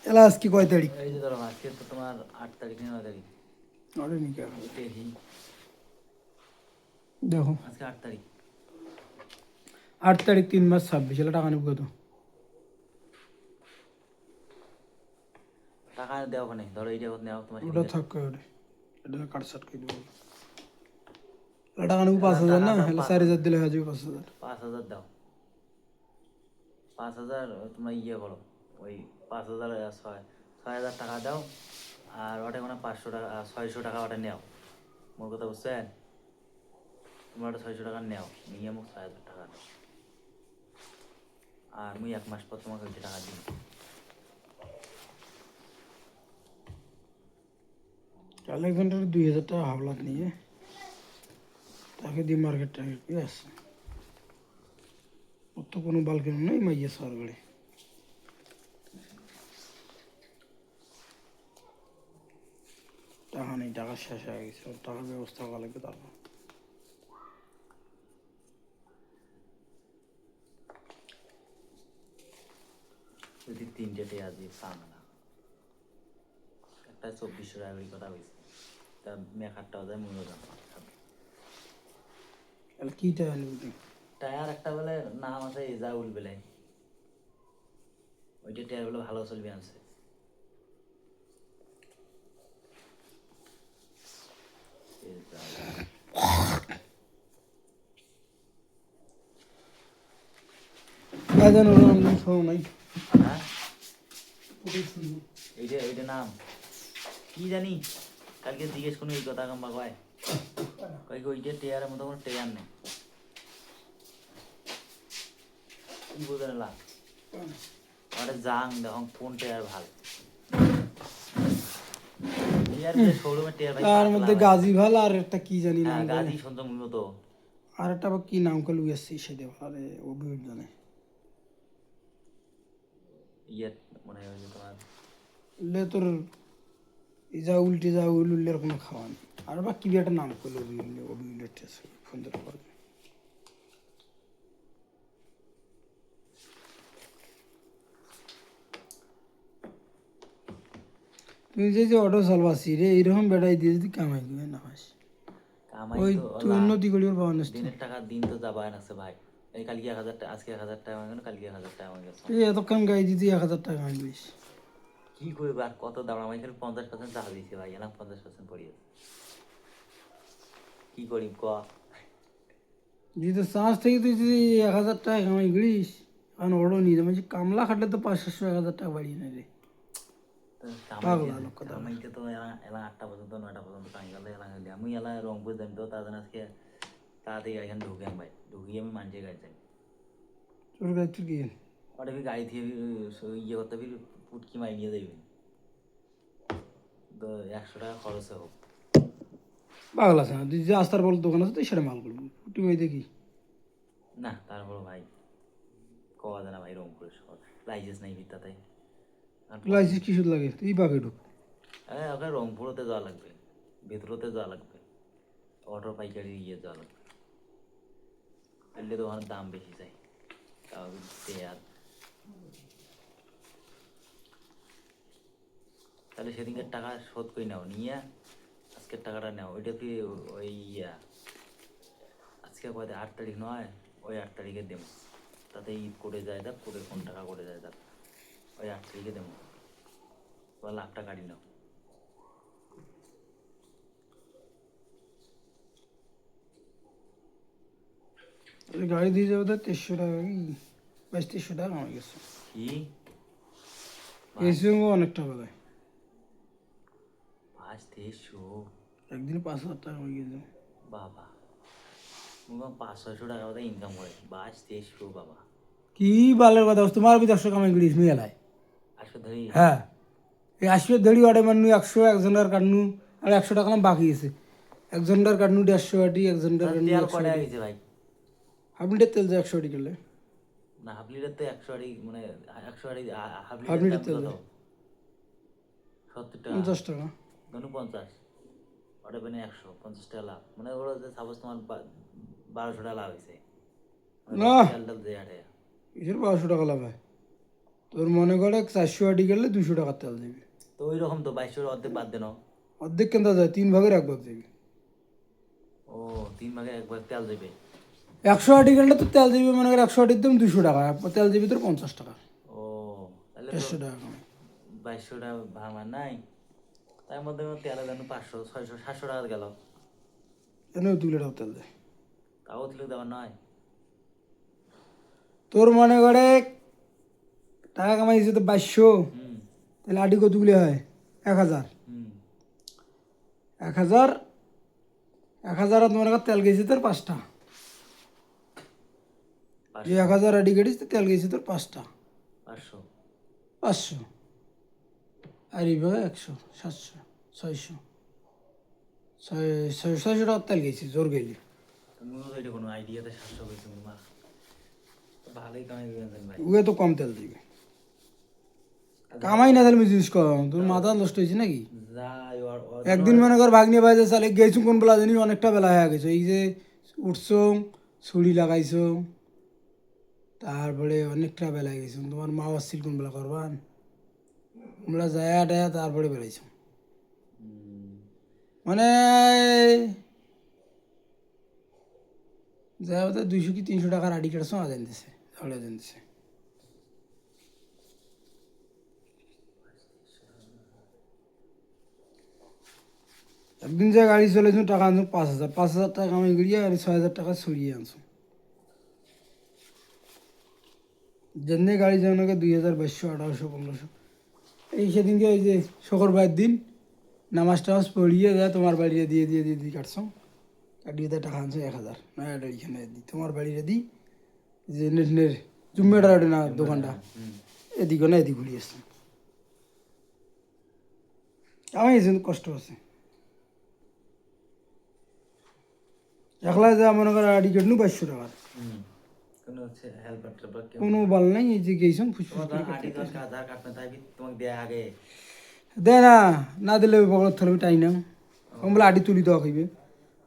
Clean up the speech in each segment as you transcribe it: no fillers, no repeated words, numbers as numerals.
এলা আজকে কয় তারিখ? এই যে ধরো আজকে তো তোমার 8 তারিখ না 9 তারিখ। আরে নিকে দেখি দেখো আজকে 8 তারিখ। 8 তারিখ 3 মাস 26 এলা টাকা নিব কত? টাকা দেওয়া ওখানে ধরো এইটা কত নেওয়া তোমার ওটা সেদিকে থাক করে এটা কাট সাট করে দেব। এলা টাকা নিব 5000 না, এলা 4000 দিলে হয়ে যাবে 5000। 5,000 দাও। 5,000 তোমরা ইয়ে করো, ওই 5,000 6,000 টাকা দাও আর ওটা কোনো 500 টাকা 600 টাকা ওটা নেও। মোর কথা বুঝছেন? তোমরা ওটা 600 টাকা নেও, নিয়ে মোক 6,000 টাকা দাও আর মুই 1 মাস পর তোমাকে ওই টাকা দিই। আলেকজান্ডার 2000 টাকা হাওলাত নিয়ে তাকে দিয়ে মার্কেট টার্গেট করে আসছে। ওর তো কোনো বাল কেন নাই মাইয়া সরকারে টাকা নেই, টাকা শেষ হয়ে গেছে, ওর টাকার ব্যবস্থা করা লাগবে তারপর। যদি 3টে টেয়া দিয়ে পান না, একটা 2400 টাকা করে কথা হয়েছে, তা মেকারটাও যায় মূল্য দাম। তাহলে কি টাকা নিবি? টায়ার একটা বলে নাম আছে এজাউল বলে, ওইটা টায়ার বলে ভালো চলবে আছে। বাজান ওর নাম শোনো নাই। হ্যাঁ এইটা এইটা নাম কি জানি, কালকে জিজ্ঞেস করুন এই কথা কাম্বা কয় কয় কি ওইটা টেয়ারের মতো কোনো টেয়ার নেই। কি বোঝেন লাভ ওটা জাং দেখুন কোন টেয়ার ভালো। টেয়ার বলে শোরুমের টেয়ার ভাই তার মধ্যে গাজী ভাল আর একটা কি জানি নাম হ্যাঁ করে। গাজী সন্ত মূলত আর একটা আবার কি নাম করে লুয়েছি সেটা আরে অভিযোগ জানে। ইয়ে মনে হয় যে তোমার লে তোর যা উল্টে যা উল্লের কোনো খাওয়া নেই। আর বা কি একটা নাম করলো অভিউলের টেস্ট ফোন ধরে পড়বে। তুমি যে অটো চালবাসি রে এইরকম বেড়াই দিয়ে যদি কামাই দিবে না হয় কামাই ওই তো তুই উন্নতি করিবার পাওয়া না। দিনের টাকা দিন তো যাবাই আছে ভাই। এই কালকে 1,000 টাকা, আজকে 1,000 টাকা আমার গেল, কালকে 1,000 টাকা আমার গেছে। এই এতক্ষণ গাই দিতে 1000 টাকা কামাই দিস। কি করবো আর কত দাম, আমি এখানে 50% চাল দিয়েছি ভাই, এলাম 50% পড়িয়ে কি করি ক। যদি চাষ থেকে তুই যদি 1000 টাকা কামাই করিস কারণ ওরও নিয়ে যাবে কামলা খাটলে তো 500-6,000 টাকা বাড়িয়ে নেবে। পাগলা লোক কথা। কামাইতে তো এলা 8টা পর্যন্ত 9টা পর্যন্ত কামাই গেলে এলা গেলে আমি এলা রংপুর যাই তো তাদের আজকে তাড়াতাড়ি এখানে ঢুকে ভাই, ঢুকিয়ে আমি মানুষের গাড়ি যাই। তোর কাছে তুই কি ওটা ফির গাড়ি থেকে ইয়ে করতে ফির পুটকি মারি নিয়ে যাইবে তো 100 টাকা খরচে হোক। পাগলা আছে না, তুই যে আস্তার বল দোকান আছে তুই সেটা মাল করবি তুই ওই দেখি না তারপর ভাই কওয়া যায় না ভাই, রংপুরের শহর লাইসেন্স নাই ভিত্তাতে। লাইসেন্স কি শুধু লাগে তুই পাকে ঢুক। হ্যাঁ ওখানে রংপুরতে যাওয়া লাগবে, ভেতরতে যাওয়া লাগবে, অটো পাইকারি ইয়ে যাওয়া লাগবে, তাহলে তো ওখানে দাম বেশি চাই। তাও আর তাহলে সেদিনকার টাকা শোধ করে নাও, নিয়ে আজকের টাকাটা নাও, ওইটা কি ওই আজকে কয়টা 8 তারিখ নয়, ওই 8 তারিখে দেবো, তাতে ঈদ করে যায় যাক, করে কোন টাকা করে যায় যাক, ওই 8 তারিখে দেবো, তোমার লাখটা গাড়ি নাও। গাড়ি দিয়ে যাবো তো 2300 টাকা কি 2200 টাকা কামাই গেছে। কি এসি অনেক টাকা দেয় 5-300 একদিন 5000 টাকা হয়ে গেছে। বাবা, 500-600 টাকা বোধ ইনকাম করে, 5-300 বাবা। কি বালের কথা তোমার বি 100 কামাই করিস মি এলাই। আসো ধরি হ্যাঁ এই 80 ধরি অর্ডার মানু 100 একজনের কাটনু আর 100 টাকা বাকি আছে একজনের কাটনু 150 আটি একজনের কাটনু তেল 100 কটা আটি। গেছে ভাই? হাফ লিটার তেল যায় 100 আটি গেলে না হাফ লিটার তো 100 আড়ি মানে 100 আড়ি হাফ হাফ লিটার লিটার তেল দাম যায় কত? 70 টাকা 50 টাকা। ধরুন 50, ওটা মানে 150 টাকা লাভ, মানে ওরা যে সাপোজ তোমার 1200 টাকা লাভ হয়েছে না তেল টেল দিয়ে হাটে। এর 1200 টাকা লাভ হয় তোর মনে করে 400 আটি গেলে 200 টাকার তেল দেবে। তো ওই রকম তো 2200 অর্ধেক বাদ দেন। অর্ধেক কেন যায়, 3 ভাগের 1 ভাগ দেবে। ও 3 ভাগে 1 ভাগ তেল দেবে। 100 আটি গেলে তো তেল দিবি মনে করে 100 আটির দাম 200 টাকা, তেল দিবি তোর 50 টাকা, ও তাহলে তো 150 টাকা কমে। 2200 টাকা ভাঙা নাই, তার মধ্যে তেলের দাম 500 600 700 টাকা গেল। এনেও 2 লিটার তেল দেয়। তাও তুলে দেওয়ার নয়। তোর মনে করে টাকা কামাইছে তো 2200, হুম তাহলে আটি কতগুলি হয়? 1000। হুম 1000, 1000 আর মনে কর তেল গেছে তোর 5টা। যে 1000 আটি গেছিস তো তেল গেছে তোর 5টা, 500 500। আর এইভাবে 100, 700, 600, 600 টাকার তেল গেছি জোর গেলি। তুমিও তো এটা কোনো আইডিয়াতে 700 পেয়েছো মা, ভালোই কামাই করেছেন ভাই। উগে তো কম তেল দিবে, কামাই না তাহলে জিনিস কম, তোর মাথা নষ্ট হয়েছে নাকি? যাই একদিন মনে কর ভাগ্নে বাইরে চালে গেছু কোন বেলা জানি অনেকটা বেলা হয়ে গেছে, এই যে উঠছো ছুরি লাগাইছো, তারপরে অনেকটা বেলায় গেছো, তোমার মা আসছিল কোন বেলা করবান, আমরা যায় টায়া তারপরে বেড়াইছো মানে যাই হতো 200 কি 300 টাকার আড়ি কাটছো আজান দিছে, তাহলে আজান দিছে। একদিন যে গাড়ি চলেছো টাকা আনছো 5000, 5000 টাকা কামাই করিয়া আর 6000 টাকা ছড়িয়ে আনছো। যেমনি গাড়ি যেমন 2000, 2200, 1800, 1500। এই সেদিনকে ওই যে শুক্রবার দিন নামাজ টামাজ পড়িয়ে যায় তোমার বাড়িতে দিয়ে কাটছো, কাটিয়ে দেয় টাকা আনছো 1000, নয় এখানে দিই তোমার বাড়িতে দিই, যে নেট জুম্মেটার না দোকানটা এদিকে না এদিক ঘুরিয়ে আসছে। আমি কষ্ট আছে একলা যা মনে করো আড়ি কেটনু 2200 টাকার, কোনো হচ্ছে হেল্পার টেল্পার কেউ কোনো বাল নাই, এই যে গেছেন ফুসফুস তোমার করে আটি দশ আধার কার্ড না তাই তোমাকে দেয় আগে। দেয় না, না দিলে ওই বগলত থাকবে টাই না, কম বলে আড়ি তুলি দেওয়া খাইবে,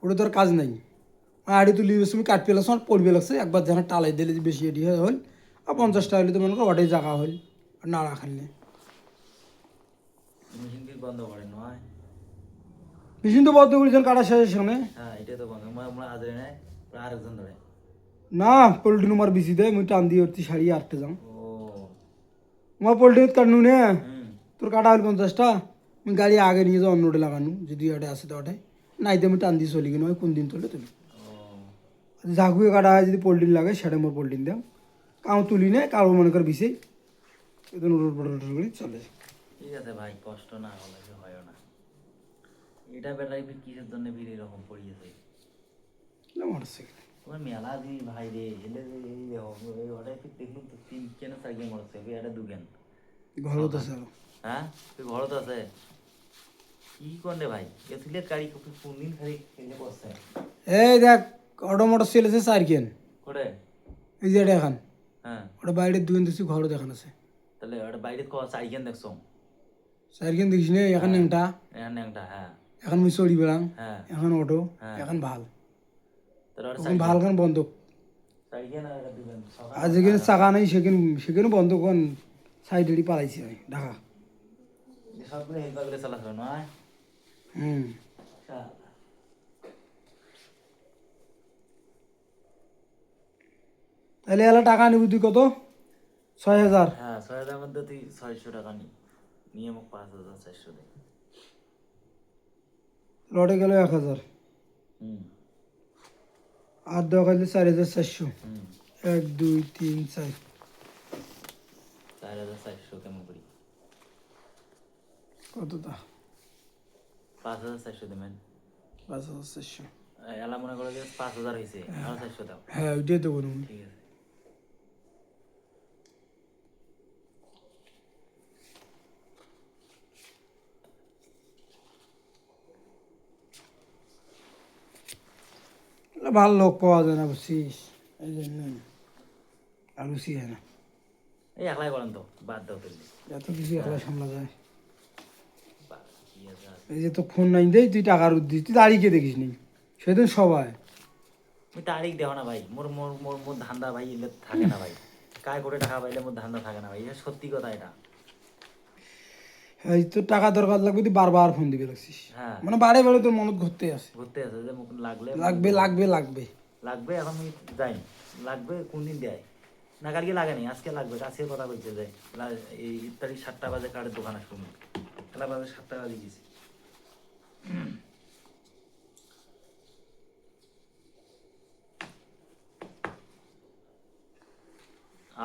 ওটা তোর কাজ নাই। আড়ি তুলি তুমি কাট পেলাস আর পড়বে লাগছে, একবার যেন টালাই দিলে যে বেশি এটি হল, আর 50 টাকা হলে তো মনে করো ওটাই জায়গা হল, আর না রাখালে মেশিন কি বন্ধ করে নয়? মেশিন তো বদ্ধ করেছেন কাটা শেষের সামনে। হ্যাঁ এটাই তো বন্ধ, আমরা আদরে নেয় আরেকজন ধরে। না পোল্ট্রি নম্বর বেশি দেয়, মুই টান দিয়ে উঠছি 8:30 যাম, ও আমার পোল্ট্রি কাটনু নে, হুম তোর কাটা হল 50টা, আমি গাড়ি আগে নিয়ে যাও অন্যটা লাগানো, যদি ওটা আসে তো ওটাই নাই তো আমি টান দিয়ে চলি কিনা কোন দিন তুলে তুলি, ও ঝাঁকুয়ে কাটা হয় যদি পোল্ট্রি লাগে সেটা মোর পোল্ট্রি দাম, কাউ তুলি নেয় কারো মনে কর বিষে এদিন উড়োর পটর করে চলে। ঠিক আছে ভাই, কষ্ট না হলে কি হয় না। এটা বেটাই কিসের জন্য ভিড় এরকম পড়িয়েছে? মোটরসাইকেল তোমার মেলা দি ভাই রে, এলে যে এই ওটাই দেখলুম তো 3 কেন সাইকেল মরছে এটা দুকেন। ঘরও তো স্যার হ্যাঁ তুই ঘরত আছে কি করলে ভাই, এ সিলেট গাড়ি কোন দিন খালি খেলে বসছে। এই দেখ অটো মোটর চলেছে 4 কেন, করে এই যে এটা এখন হ্যাঁ, ওটা বাইরে দুই দিচ্ছি ঘরও দেখান আছে, তাহলে ওটা বাইরে সাইকেল দেখছো? 4 কেন দেখিস না এখন নেংটা, এখানে একটা হ্যাঁ এখন মুই চড়ি বেড়াং, হ্যাঁ এখন অটো, হ্যাঁ। এখন ভাল, তাহলে ওটা তখন ভাল খান বন্ধ, সাইকেল আর এটা দিবেন আর যেখানে চাকা নাই সেখানে বন্ধ কোন সাইডে পালাইছি আমি ঢাকা। সবগুলো হেলপারগুলো চালাচ্ছিল নয়। হুম তাহলে এলা টাকা নিবি তুই কত? 6000। হ্যাঁ 6000 মধ্যে তুই 600 টাকা নিয়ে মোক 5400 দে। লটে গেল 1000, হুম আর দেওয়া খাইলে 4400, হুম 1 2 3 4, 4400 কেমন করি? কতটা? 5400 দেবেন। 5400। এলা মনে করো যে 5000 হয়েছে, আর 400 দাও। হ্যাঁ ওইটাই তো বলুন। ঠিক আছে ভালো লোক পাওয়া যায় না বুঝছিস, এই জন্য আর বুঝি হয় না, এই একলাই করেন তো বাদ দাও তুই। এত কিছু একলা সামলা যায়। কি আছে আর? এই যে তো ফোন নাই দেই তুই টাকার উদ্দিস, তুই দাঁড়িয়ে দেখিস নি সেদিন সবাই আমি তারিখ দেও না ভাই, মোর মোর মোর মোর ধান্দা ভাই এলে থাকে না ভাই। কায় করে টাকা পাইলে মোর ধান্দা থাকে না ভাই, এটা সত্যি কথা এটা। এই তো টাকা দরকার লাগবে, তুই বারবার ফোন দিবে লাগছিস, হ্যাঁ মানে বারে বারে তোর মনত ঘুরতে আছে, ঘুরতে আছে যে মুখ লাগলে লাগবে লাগবে লাগবে। লাগবে। এখন আমি যাই, লাগবে কোন দিন দেয় না, কালকে লাগে নি, আজকে লাগবে। আজকে কথা বলছে যে এই তারিখ 7টা বাজে কার্ডের দোকান আসবো, খেলা বাজে 7টা বাজে গেছি।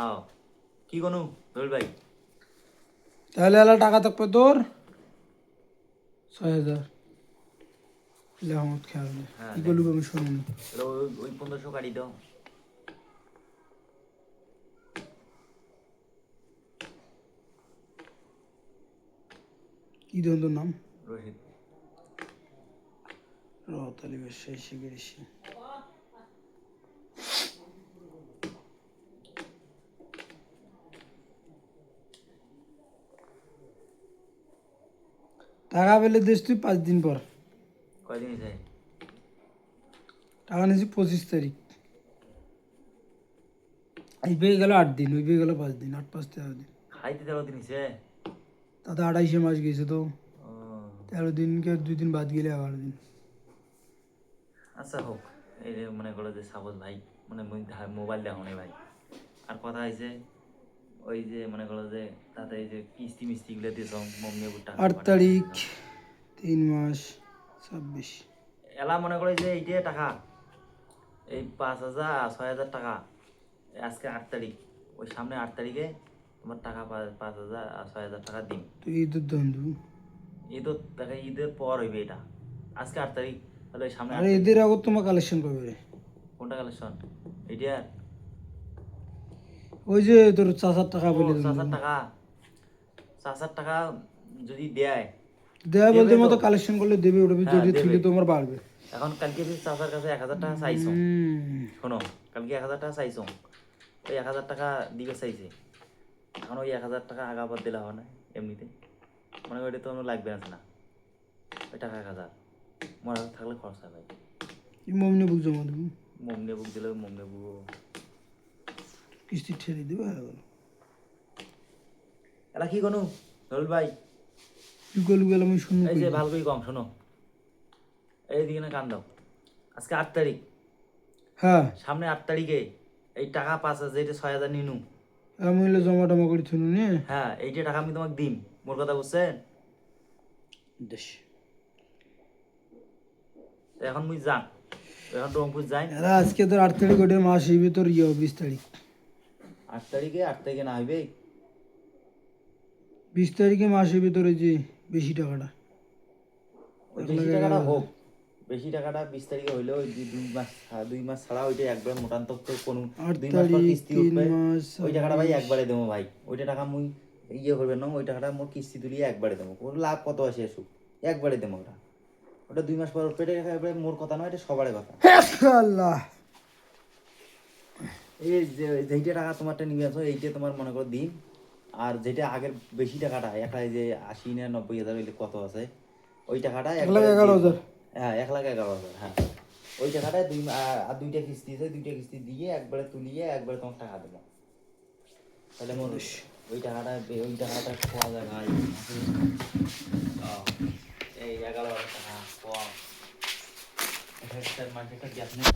আও কি কোনো রবিল ভাই, তাহলে এলা টাকা থাকবে তোর 6,000, লেহামত খেয়াল নেই হ্যাঁ, কি বলবো আমি শুনিনি। তাহলে ওই 1500 কাটি দাও। কি দেন তোর নাম? রশিদ। রতালি ব্যবসায়ী শিখেছি। টাকা পেলে দিস তুই 5 দিন পর, কয়দিন যায়? টাকা নিয়েছি 25 তারিখ, এই পেয়ে গেল 8 দিন, ওই পেয়ে গেল 5 দিন, 8 5 13 দিন, খাইতে 13 দিন হয়েছে। তাতে 28 মাস গেছে তো, ও 13 দিনকে 2 দিন বাদ গেলে 11 দিন। আচ্ছা হোক, এই যে মনে করো যে সাপোজ ভাই মানে মোবাইল দেখো নি ভাই, আর কথা হয়েছে ওই যে মনে করো যে তাতে এই যে কিস্তি মিস্তিগুলো দিয়েছ মম্মি টাকা 8 তারিখ 3 মাস 26, এলা মনে করো যে এইটা টাকা এই 5,000 6,000 টাকা, আজকে 8 তারিখ, ওই সামনে 8 তারিখে তোমার টাকা 5,000 আর 6,000 টাকা দিন। তুই ঈদের ধন্দু, ঈদের টাকা ঈদের পর হইবে এটা, আজকে 8 তারিখ, তাহলে ওই সামনে 8 আরে তারিখ। ঈদের আগত তোমার কালেকশন করবে রে, কোনটা কালেকশন এইটা? ওই যে তোর 4,000 টাকা বলে 4,000 টাকা, 4,000 টাকা যদি দেয় দেয়া বলতে দেবে মতো তো। কালেকশন করলে দেবে, ওটা হ্যাঁ, যদি দেবে। থুলে তোমার বাড়বে। এখন কালকে যে চাচার কাছে 1,000 টাকা চাইছো, শোনো কালকে 1,000 টাকা চাইছো, ওই 1,000 টাকা দিবে চাইছে, এখন ওই 1,000 টাকা আগাবার দিলে হবে না এমনিতে, মনে করি তো আমার লাগবে না, ওই টাকা 1,000 মনে থাকলে খরচ হয় ভাই। মমনি বুক জমা দেবো, মমনে বুক দিলে মমনে বুক কিস্তি ঠেলে দেবে, হয়ে গেল। এলা কি কোনো রুল ভাই, তুই গলু গেলাম আমি শুনবো এই যে ভালো করে কম শোনো, এইদিকে না কান দাও, আজকে 8 তারিখ, হ্যাঁ সামনে 8 তারিখে এই টাকা 5,000 এটা 6,000 নিনু, আমি হইলে জমা টমা করে শুনুন নে হ্যাঁ এইটা টাকা আমি তোমাকে দিম, মোর কথা বুঝছেন? দেশ। তো এখন মুই যান, এখন রংপুর যাই। এরা আজকে তোর 8 তারিখ, ওটার মাস হইবে তোর 20 তারিখ, 8 তারিখে, 8 তারিখে না হইবে 20 তারিখে মাস হইবে তোর ওই যে বেশি টাকাটা, ওই 1,11,000 বেশি টাকাটা হোক, বেশি টাকাটা 20 তারিখে হইলে ওই 2 মাস ছাড়া ওইটা একবার মোটান্ত তো কোনো 8 2 মাস পর তারিখ কিস্তি 3 উঠবে, মাস ওই টাকাটা ভাই একবারে দেবো ভাই, ওইটা টাকা মুই ইয়ে করবেন না, ওই টাকাটা মোর কিস্তি তুলিয়ে একবারে দেবো, ওর লাভ কত আসে আসুক একবারে দেবো, ওটা ওটা 2 মাস পর পেটে একবারে মোর কথা নয়, এটা সবারই কথা। আল্লাহ। এই যে যেইটা টাকা তোমারটা নিয়ে আসো এইটা তোমার মনে করো দিন, আর যেটা আগের বেশি টাকাটা একটা যে 80 না 90,000 হইলে কত আছে ওই টাকাটা 1,11,000, হ্যাঁ 1,11,000, হ্যাঁ ওই টাকাটা আর 2টা কিস্তি আছে, 2টা কিস্তি দিয়ে একবারে তুলিয়ে একবারে তোমার টাকা দেবো, তাহলে মোর ওই টাকাটা খোয়া যায় ভাই। এই 11,000 টাকা কম, এটা মার্কেটটা গ্যাস নেই,